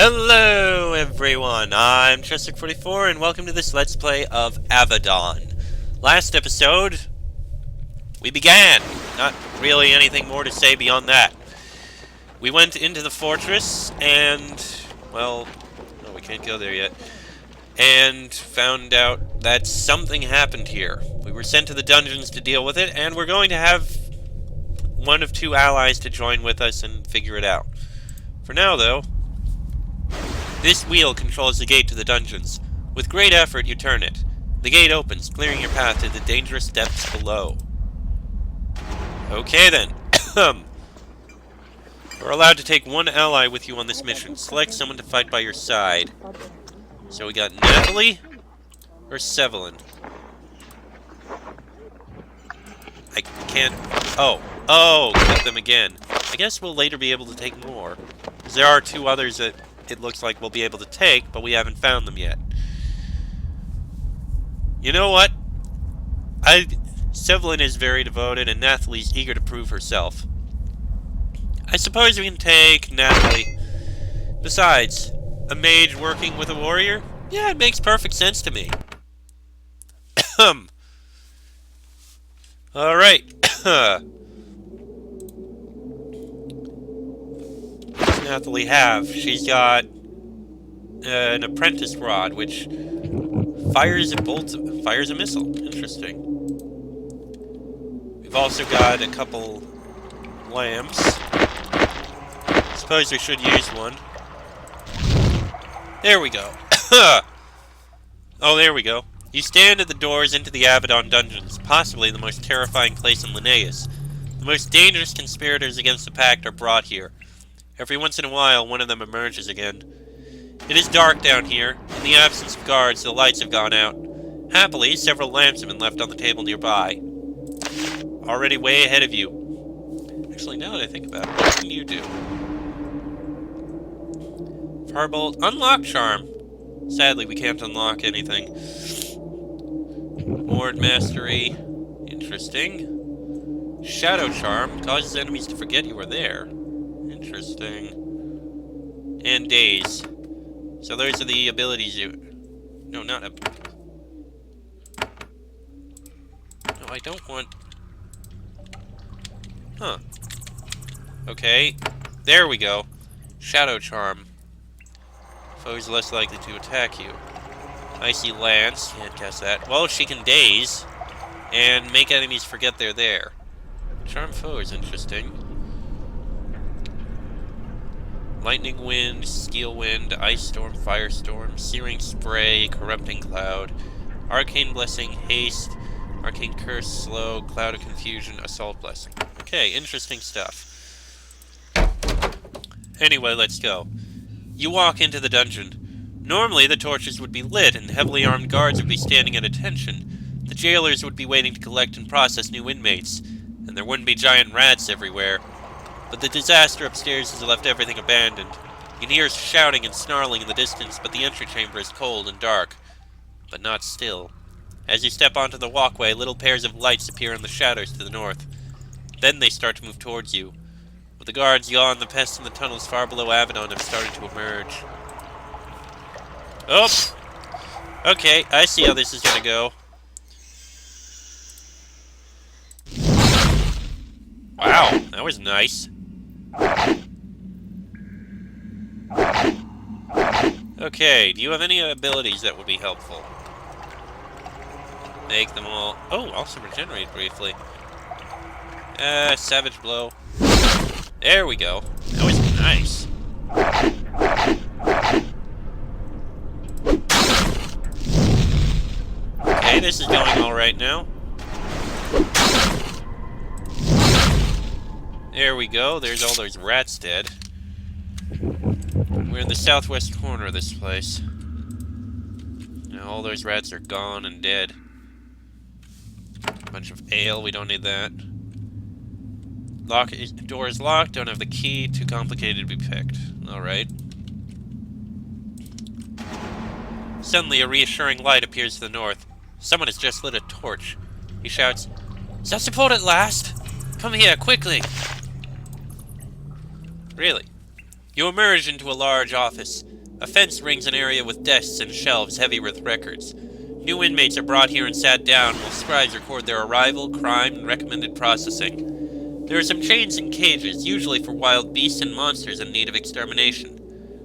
Hello everyone, I'm Chester44 and welcome to this Let's Play of Avadon. Last episode, we began. Not really anything more to say beyond that. We went into the fortress and, well, no, we can't go there yet, and found out that something happened here. We were sent to the dungeons to deal with it, and we're going to have one of two allies to join with us and figure it out. For now, though, this wheel controls the gate to the dungeons. With great effort, you turn it. The gate opens, clearing your path to the dangerous depths below. Okay then. You're allowed to take one ally with you on this mission. Select someone to fight by your side. So we got Natalie or Sevelin. I can't... Oh, click them again. I guess we'll later be able to take more. There are two others that it looks like we'll be able to take, but we haven't found them yet. You know what? Sevelin is very devoted, and Nathalie's eager to prove herself. I suppose we can take Natalie. Besides, a mage working with a warrior? Yeah, it makes perfect sense to me. Alright. What does Nathalie have? She's got an apprentice rod, which fires a missile. Interesting. We've also got a couple lamps. Suppose we should use one. There we go. Oh, there we go. You stand at the doors into the Avadon dungeons, possibly the most terrifying place in Linnaeus. The most dangerous conspirators against the Pact are brought here. Every once in a while, one of them emerges again. It is dark down here. In the absence of guards, the lights have gone out. Happily, several lamps have been left on the table nearby. Already way ahead of you. Actually, now that I think about it, what can you do? Firebolt, unlock charm. Sadly, we can't unlock anything. Ward mastery. Interesting. Shadow charm causes enemies to forget you are there. Interesting. And daze. So those are the abilities you... No, not a... No, I don't want... Huh. Okay. There we go. Shadow charm. Foes less likely to attack you. Icy Lance. Can't cast that. Well, she can daze. And make enemies forget they're there. Charm foe is interesting. Lightning Wind, Steel Wind, Ice Storm, Firestorm, Searing Spray, Corrupting Cloud, Arcane Blessing, Haste, Arcane Curse, Slow, Cloud of Confusion, Assault Blessing. Okay, interesting stuff. Anyway, let's go. You walk into the dungeon. Normally, the torches would be lit and heavily armed guards would be standing at attention. The jailers would be waiting to collect and process new inmates, and there wouldn't be giant rats everywhere. But the disaster upstairs has left everything abandoned. You can hear shouting and snarling in the distance, but the entry chamber is cold and dark. But not still. As you step onto the walkway, little pairs of lights appear in the shadows to the north. Then they start to move towards you. With the guards gone, the pests in the tunnels far below Avadon have started to emerge. Oh! Okay, I see how this is gonna go. Wow, that was nice. Okay, do you have any abilities that would be helpful? Make them all... Oh, also regenerate briefly. Savage Blow. There we go. That was nice. Okay, this is going alright now. There we go. There's all those rats dead. We're in the southwest corner of this place. Now all those rats are gone and dead. Bunch of ale. We don't need that. Door is locked. Don't have the key. Too complicated to be picked. Alright. Suddenly, a reassuring light appears to the north. Someone has just lit a torch. He shouts, "Is that support at last? Come here, quickly!" Really? You emerge into a large office. A fence rings an area with desks and shelves heavy with records. New inmates are brought here and sat down while scribes record their arrival, crime, and recommended processing. There are some chains and cages, usually for wild beasts and monsters in need of extermination.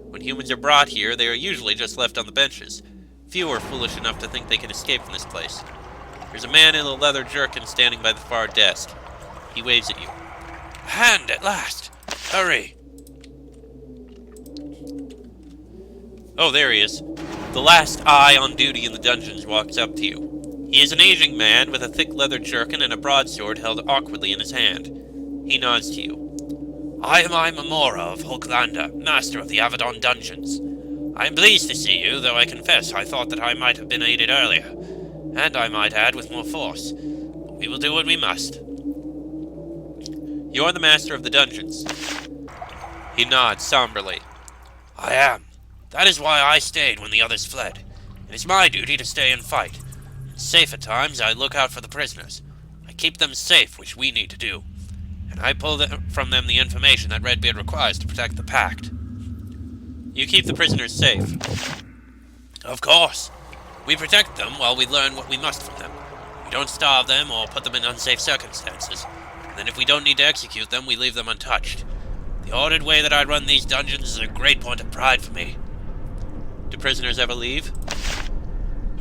When humans are brought here, they are usually just left on the benches. Few are foolish enough to think they can escape from this place. There's a man in a leather jerkin standing by the far desk. He waves at you. "A hand at last! Hurry!" Oh, there he is. The last eye on duty in the dungeons walks up to you. He is an aging man with a thick leather jerkin and a broadsword held awkwardly in his hand. He nods to you. "I am Imamora of Hulklander, master of the Avadon dungeons. I am pleased to see you, though I confess I thought that I might have been aided earlier, and I might add with more force. But we will do what we must." "You are the master of the dungeons." He nods somberly. "I am. That is why I stayed when the others fled. It is my duty to stay and fight. In safer times, I look out for the prisoners. I keep them safe, which we need to do. And I pull from them the information that Redbeard requires to protect the Pact." "You keep the prisoners safe?" "Of course. We protect them while we learn what we must from them. We don't starve them or put them in unsafe circumstances. And then if we don't need to execute them, we leave them untouched. The ordered way that I run these dungeons is a great point of pride for me." "Do prisoners ever leave?"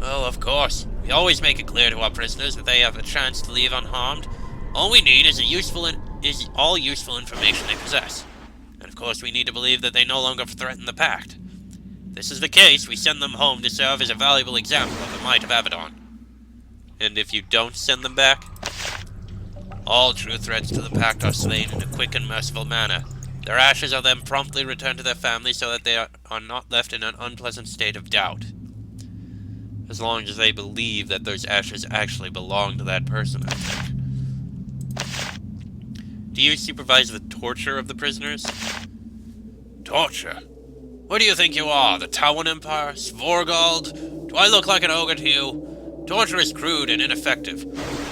"Well, of course. We always make it clear to our prisoners that they have a chance to leave unharmed. All we need is all useful information they possess. And of course we need to believe that they no longer threaten the Pact. If this is the case, we send them home to serve as a valuable example of the might of Avadon." "And if you don't send them back?" "All true threats to the Pact are slain in a quick and merciful manner. Their ashes are then promptly returned to their families so that they are not left in an unpleasant state of doubt." As long as they believe that those ashes actually belong to that person, I think. "Do you supervise the torture of the prisoners?" "Torture? What do you think you are, the Tawan Empire? Svorgald? Do I look like an ogre to you? Torture is crude and ineffective.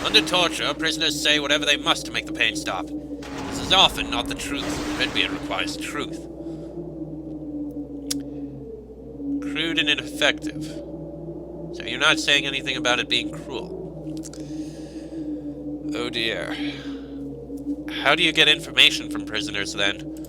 Under torture, prisoners say whatever they must to make the pain stop. This is often not the truth. Redbeard requires truth." Crude and ineffective. So you're not saying anything about it being cruel. Oh dear. How do you get information from prisoners, then?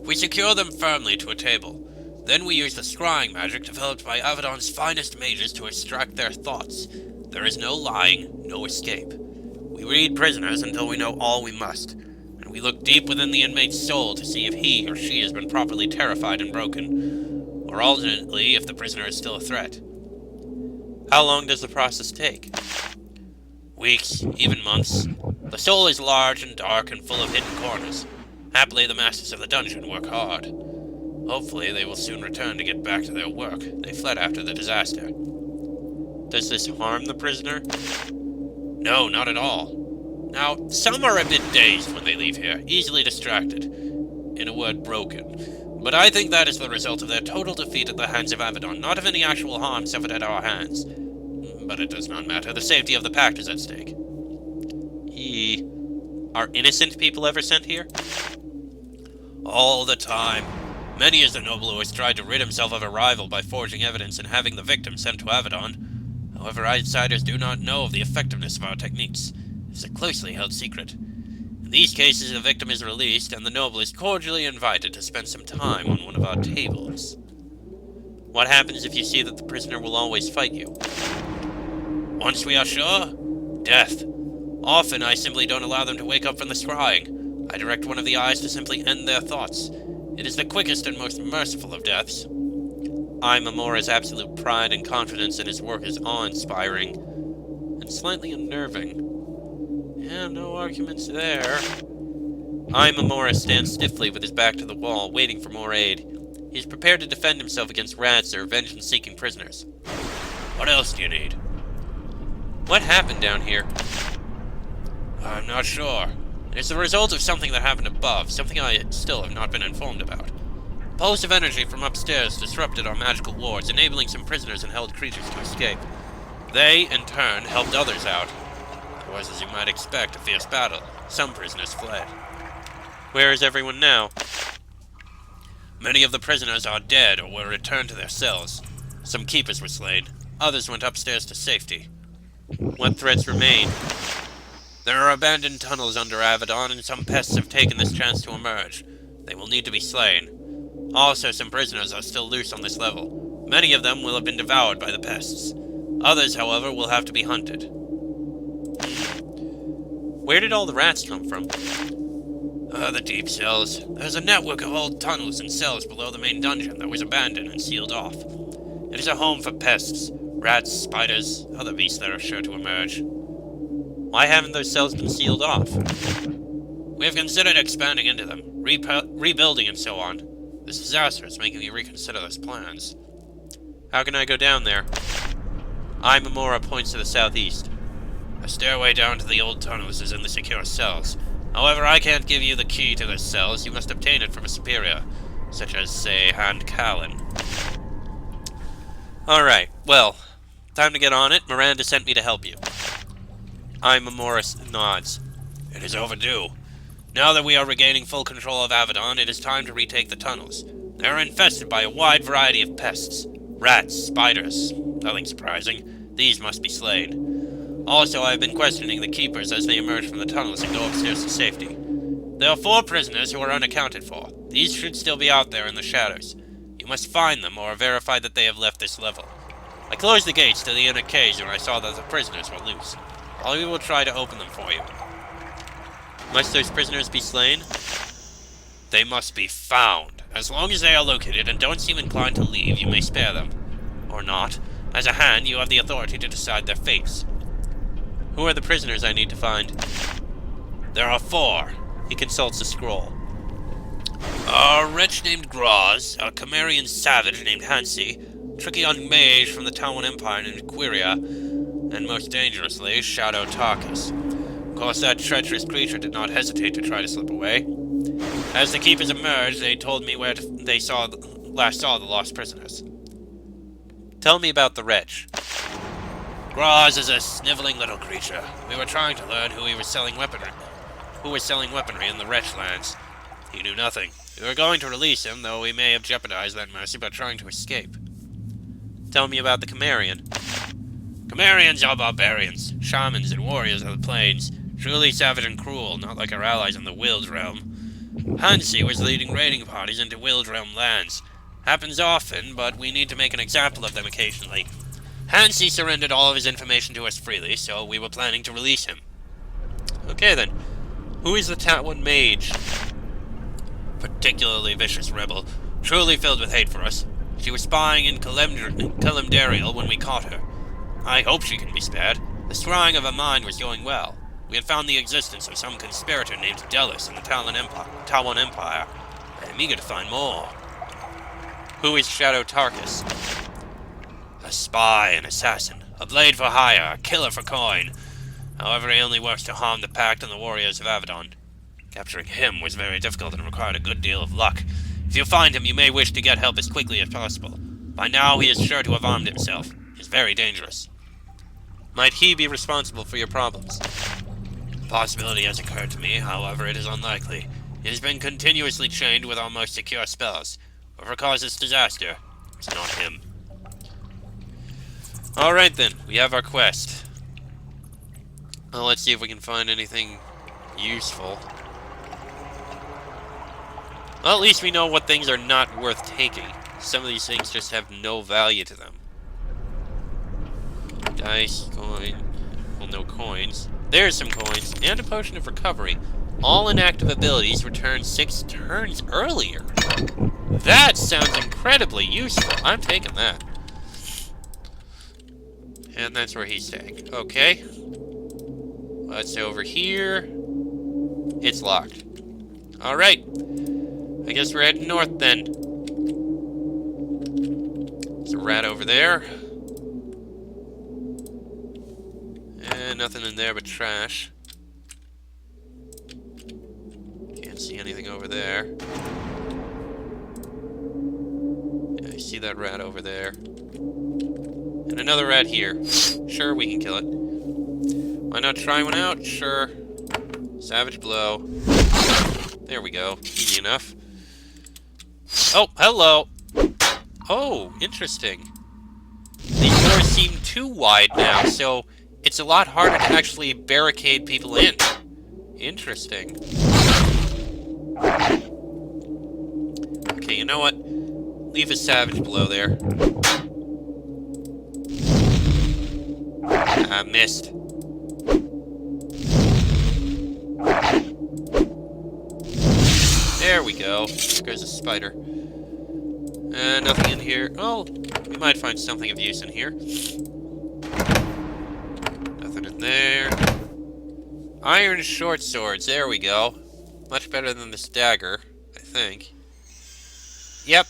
"We secure them firmly to a table. Then we use the scrying magic developed by Avadon's finest mages to extract their thoughts. There is no lying, no escape. We read prisoners until we know all we must, and we look deep within the inmate's soul to see if he or she has been properly terrified and broken, or alternately if the prisoner is still a threat." "How long does the process take?" "Weeks, even months. The soul is large and dark and full of hidden corners. Happily, the masters of the dungeon work hard. Hopefully, they will soon return to get back to their work. They fled after the disaster." "Does this harm the prisoner?" "No, not at all. Now, some are a bit dazed when they leave here, easily distracted. In a word, broken. But I think that is the result of their total defeat at the hands of Avadon, not of any actual harm suffered at our hands. But it does not matter. The safety of the Pact is at stake." Are innocent people ever sent here?" "All the time. Many is the noble who has tried to rid himself of a rival by forging evidence and having the victim sent to Avadon. However, outsiders do not know of the effectiveness of our techniques. It is a closely held secret. In these cases, the victim is released, and the noble is cordially invited to spend some time on one of our tables." "What happens if you see that the prisoner will always fight you?" "Once we are sure, death. Often I simply don't allow them to wake up from the scrying. I direct one of the eyes to simply end their thoughts. It is the quickest and most merciful of deaths." Imamora's absolute pride and confidence in his work is awe-inspiring, and slightly unnerving. Yeah, no arguments there. Imamora stands stiffly with his back to the wall, waiting for more aid. He is prepared to defend himself against rats or vengeance-seeking prisoners. "What else do you need?" "What happened down here?" "I'm not sure. It is the result of something that happened above, something I still have not been informed about. A pulse of energy from upstairs disrupted our magical wards, enabling some prisoners and held creatures to escape. They, in turn, helped others out. It was, as you might expect, a fierce battle. Some prisoners fled." "Where is everyone now?" Many of the prisoners are dead or were returned to their cells. Some keepers were slain. Others went upstairs to safety. What threats remain? There are abandoned tunnels under Avadon, and some pests have taken this chance to emerge. They will need to be slain. Also, some prisoners are still loose on this level. Many of them will have been devoured by the pests. Others, however, will have to be hunted. Where did all the rats come from? The deep cells. There's a network of old tunnels and cells below the main dungeon that was abandoned and sealed off. It is a home for pests, rats, spiders, other beasts that are sure to emerge. Why haven't those cells been sealed off? We have considered expanding into them, rebuilding and so on. This disaster is making me reconsider those plans. How can I go down there? Imamura points to the southeast. A stairway down to the old tunnels is in the secure cells. However, I can't give you the key to the cells. You must obtain it from a superior, such as, say, Hand Callan. Alright, well, time to get on it. Miranda sent me to help you. Imamura nods. It is overdue. Now that we are regaining full control of Avadon, it is time to retake the tunnels. They are infested by a wide variety of pests. Rats, spiders. Nothing surprising. These must be slain. Also, I have been questioning the keepers as they emerge from the tunnels and go upstairs to safety. There are 4 prisoners who are unaccounted for. These should still be out there in the shadows. You must find them or verify that they have left this level. I closed the gates to the inner cage when I saw that the prisoners were loose. I will try to open them for you. Must those prisoners be slain? They must be found. As long as they are located and don't seem inclined to leave, you may spare them. Or not. As a hand, you have the authority to decide their fates. Who are the prisoners I need to find? There are 4. He consults a scroll. A wretch named Graz, a Cimmerian savage named Hansi, tricky young mage from the Tawan Empire named Quiria, and most dangerously, Shadow Tarkus. Of course, that treacherous creature did not hesitate to try to slip away. As the keepers emerged, they told me where they last saw the lost prisoners. Tell me about the wretch. Graz is a sniveling little creature. We were trying to learn who was selling weaponry in the wretch lands. He knew nothing. We were going to release him, though we may have jeopardized that mercy by trying to escape. Tell me about the Cimmerian. Cimmerians are barbarians, shamans and warriors of the plains, truly savage and cruel, not like our allies in the Wild Realm. Hansi was leading raiding parties into Wild Realm lands. Happens often, but we need to make an example of them occasionally. Hansi surrendered all of his information to us freely, so we were planning to release him. Okay then, who is the Tawan mage? Particularly vicious rebel, truly filled with hate for us. She was spying in Kalimdariel when we caught her. I hope she can be spared. The scrying of her mind was going well. We had found the existence of some conspirator named Delis in the Tawan Empire. I am eager to find more. Who is Shadow Tarkus? A spy, an assassin, a blade for hire, a killer for coin. However, he only works to harm the Pact and the warriors of Avadon. Capturing him was very difficult and required a good deal of luck. If you find him, you may wish to get help as quickly as possible. By now, he is sure to have armed himself. He is very dangerous. Might he be responsible for your problems? The possibility has occurred to me, however, it is unlikely. He has been continuously chained with our most secure spells. Whoever caused this disaster, it's not him. Alright then, we have our quest. Well, let's see if we can find anything useful. Well, at least we know what things are not worth taking. Some of these things just have no value to them. Dice, coin. Well, no coins. There's some coins, and a potion of recovery. All inactive abilities return 6 turns earlier. That sounds incredibly useful. I'm taking that. And that's where he's staying. Okay. What's over here? It's locked. Alright. I guess we're heading north then. There's a rat over there. And nothing in there but trash. Can't see anything over there. Yeah, I see that rat over there. And another rat here. Sure, we can kill it. Why not try one out? Sure. Savage blow. There we go. Easy enough. Oh, hello. Oh, interesting. These doors seem too wide now, so it's a lot harder to actually barricade people in. Interesting. Okay, you know what? Leave a savage below there. I missed. There we go. There goes a spider. Nothing in here. Oh, we might find something of use in here. Nothing in there. Iron short swords. There we go. Much better than this dagger, I think. Yep.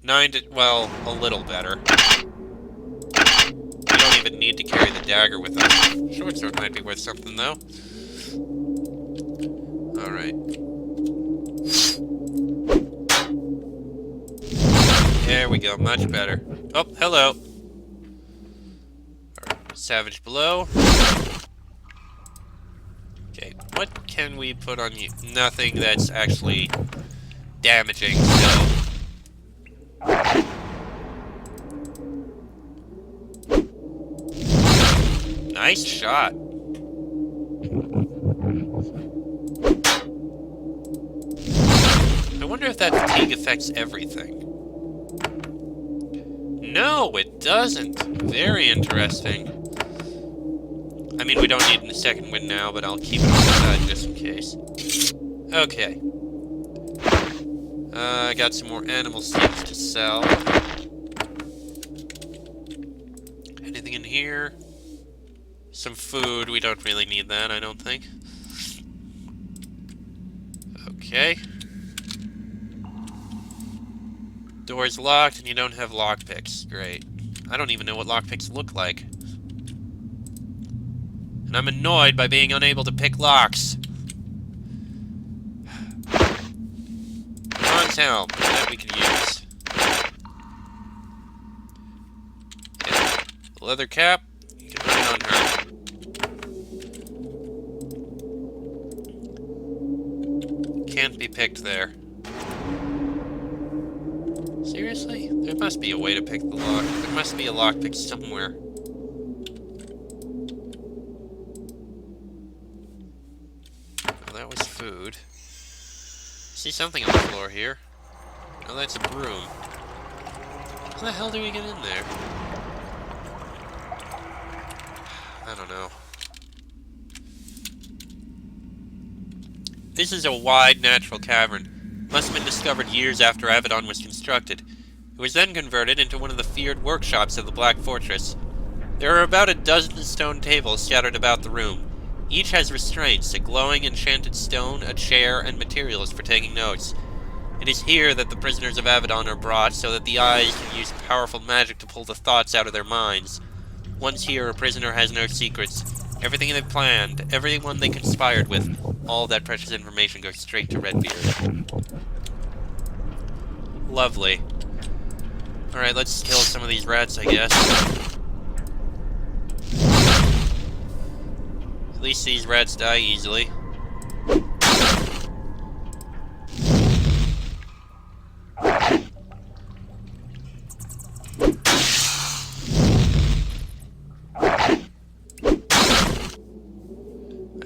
9 to... well, a little better. You don't even need to carry the dagger with us. Short sword might be worth something, though. Alright. There we go, much better. Oh, hello. Savage below. Okay, what can we put on you? Nothing that's actually damaging, so... Nice shot. I wonder if that fatigue affects everything. No, it doesn't. Very interesting. I mean, we don't need a second wind now, but I'll keep it on the side just in case. Okay. I got some more animal seeds to sell. Anything in here? Some food. We don't really need that, I don't think. Okay. Door's locked and you don't have lockpicks. Great. I don't even know what lockpicks look like. And I'm annoyed by being unable to pick locks. Bronze helm. That we can use. Okay. Leather cap. You can put it on her. Can't be picked there. Seriously? There must be a way to pick the lock. There must be a lockpick somewhere. Well, that was food. See something on the floor here. Oh, that's a broom. How the hell do we get in there? I don't know. This is a wide natural cavern. Must have been discovered years after Avadon was constructed. It was then converted into one of the feared workshops of the Black Fortress. There are about a dozen stone tables scattered about the room. Each has restraints, a glowing enchanted stone, a chair, and materials for taking notes. It is here that the prisoners of Avadon are brought so that the eyes can use powerful magic to pull the thoughts out of their minds. Once here, a prisoner has no secrets. Everything they planned, everyone they conspired with, all that precious information goes straight to Redbeard. Lovely. Alright, let's kill some of these rats, I guess. At least these rats die easily. I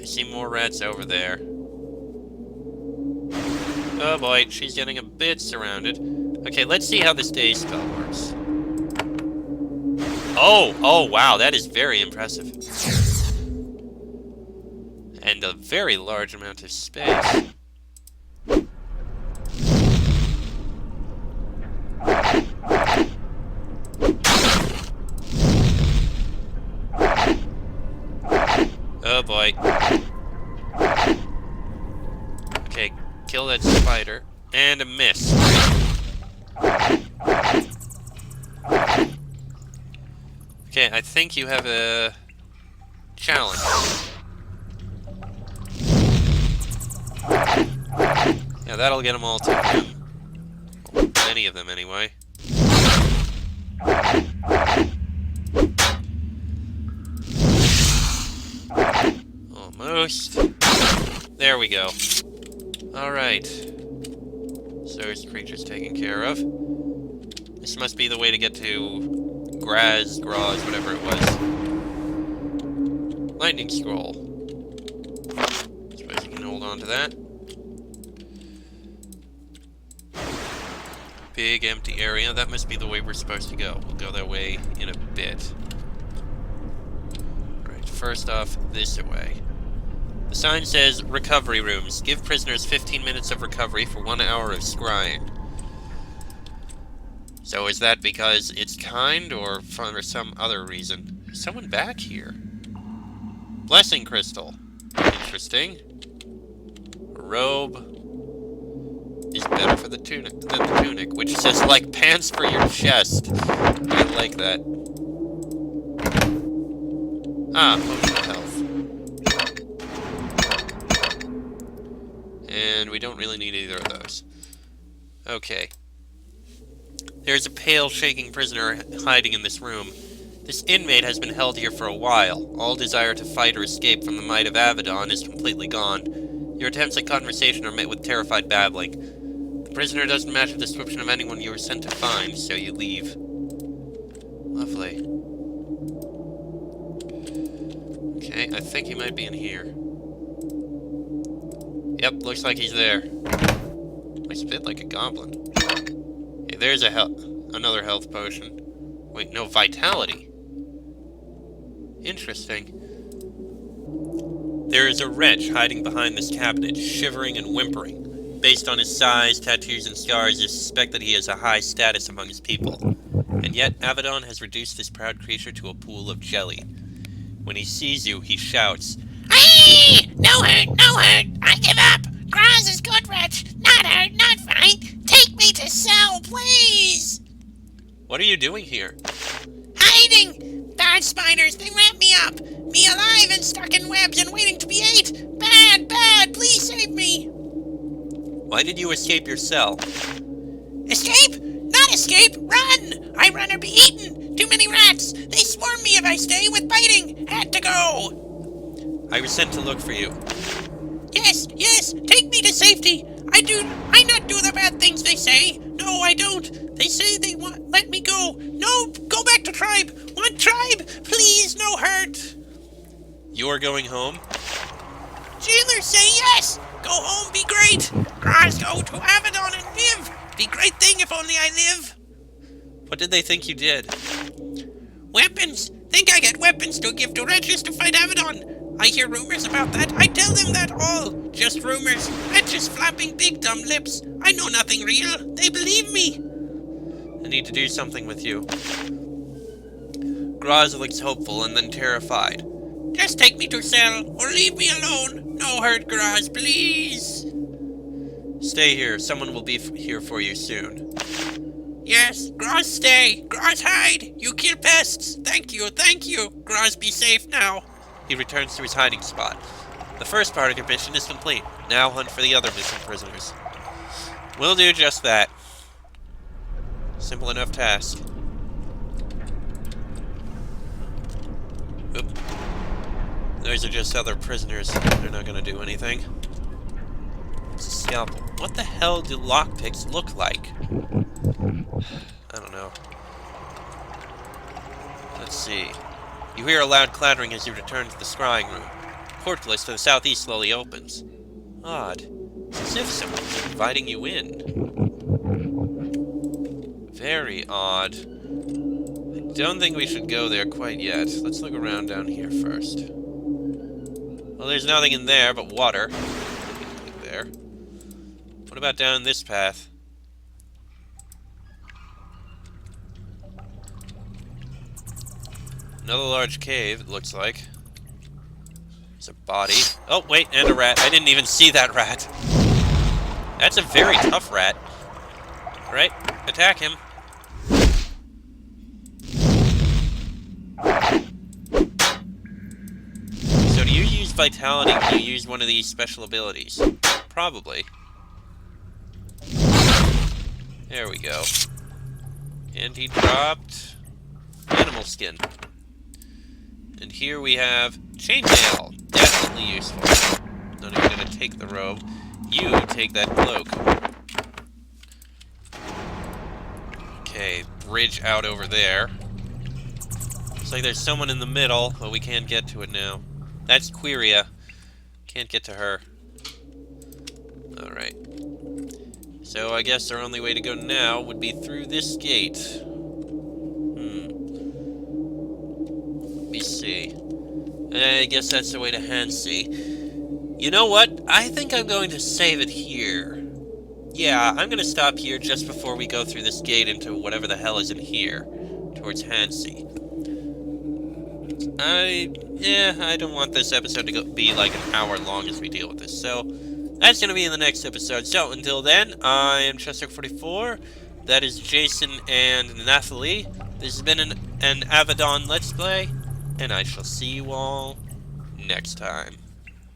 see more rats over there. Oh boy, she's getting a bit surrounded. Okay, let's see how this day spell works. Oh, wow, that is very impressive. And a very large amount of space. Oh boy. Okay, kill that spider. And a miss. Okay, I think you have a challenge. Yeah, that'll get them all to him. Many of them, anyway. Almost. There we go. Alright. So those creatures taken care of. This must be the way to get to Graz, whatever it was. Lightning scroll. Suppose you can hold on to that. Big empty area. That must be the way we're supposed to go. We'll go that way in a bit. Alright, first off, this way. The sign says, recovery rooms. Give prisoners 15 minutes of recovery for 1 hour of scrying. So is that because it's kind, or for some other reason? Is someone back here? Blessing crystal. Interesting. A robe is better for the tunic than the tunic, which says, like, pants for your chest. I like that. Ah, potion of health. And we don't really need either of those. Okay. There's a pale, shaking prisoner hiding in this room. This inmate has been held here for a while. All desire to fight or escape from the might of Avadon is completely gone. Your attempts at conversation are met with terrified babbling. The prisoner doesn't match the description of anyone you were sent to find, so you leave. Lovely. Okay, I think he might be in here. Yep, looks like he's there. I spit like a goblin. Okay, there's another health potion. Wait, no, vitality. Interesting. There is a wretch hiding behind this cabinet, shivering and whimpering. Based on his size, tattoos, and scars, you suspect that he has a high status among his people. And yet, Avadon has reduced this proud creature to a pool of jelly. When he sees you, he shouts, "Aye! No hurt, no hurt! I give up! Graz is good, wretch! Not hurt, not fine! Take me to cell, please!" What are you doing here? Hiding! Bad spiders, they wrap me up! Me alive and stuck in webs and waiting to be ate! Bad, bad! Please save me! Why did you escape your cell? Escape? Not escape! Run! I run or be eaten! Too many rats! They swarm me if I stay with biting! Had to go! I was sent to look for you. Yes, yes! Take me to safety! I not do the bad things they say! No, I don't! They say they want let me go! No! Go back to tribe! Want tribe? Please, no hurt! You're going home? Jailers say yes! Go home, be great! Graz, go to Avadon and live! Be great thing if only I live! What did they think you did? Weapons! Think I get weapons to give to wretches to fight Avadon! I hear rumors about that. I tell them that all. Just rumors. Wretches flapping big dumb lips. I know nothing real. They believe me. I need to do something with you. Graz looks hopeful and then terrified. Just take me to cell, or leave me alone. No hurt, Graz, please. Stay here. Someone will be here for you soon. Yes, Graz, stay. Graz, hide. You kill pests. Thank you, thank you. Graz, be safe now. He returns to his hiding spot. The first part of your mission is complete. Now hunt for the other missing prisoners. We'll do just that. Simple enough task. Oop. Those are just other prisoners. They're not gonna do anything. It's a scalpel. What the hell do lockpicks look like? I don't know. Let's see. You hear a loud clattering as you return to the scrying room. The portcullis to the southeast slowly opens. Odd. It's as if someone's inviting you in. Very odd. I don't think we should go there quite yet. Let's look around down here first. Well, there's nothing in there but water. Nothing there. What about down this path? Another large cave, it looks like. There's a body. Oh, wait, and a rat. I didn't even see that rat. That's a very tough rat. Right? Attack him. So do you use vitality when you use one of these special abilities? Probably. There we go. And he dropped animal skin. And here we have chainmail. Definitely useful. Not even gonna take the robe. You take that cloak. Okay, bridge out over there. Looks like there's someone in the middle, but we can't get to it now. That's Quiria. Can't get to her. Alright. So I guess our only way to go now would be through this gate. Let me see. I guess that's the way to Hansi. You know what? I think I'm going to save it here. Yeah, I'm gonna stop here just before we go through this gate into whatever the hell is in here. Towards Hansi. I don't want this episode to be like an hour long as we deal with this, so that's gonna be in the next episode. So, until then, I am Chester44, that is Jason and Nathalie. This has been an Avadon Let's Play, and I shall see you all next time.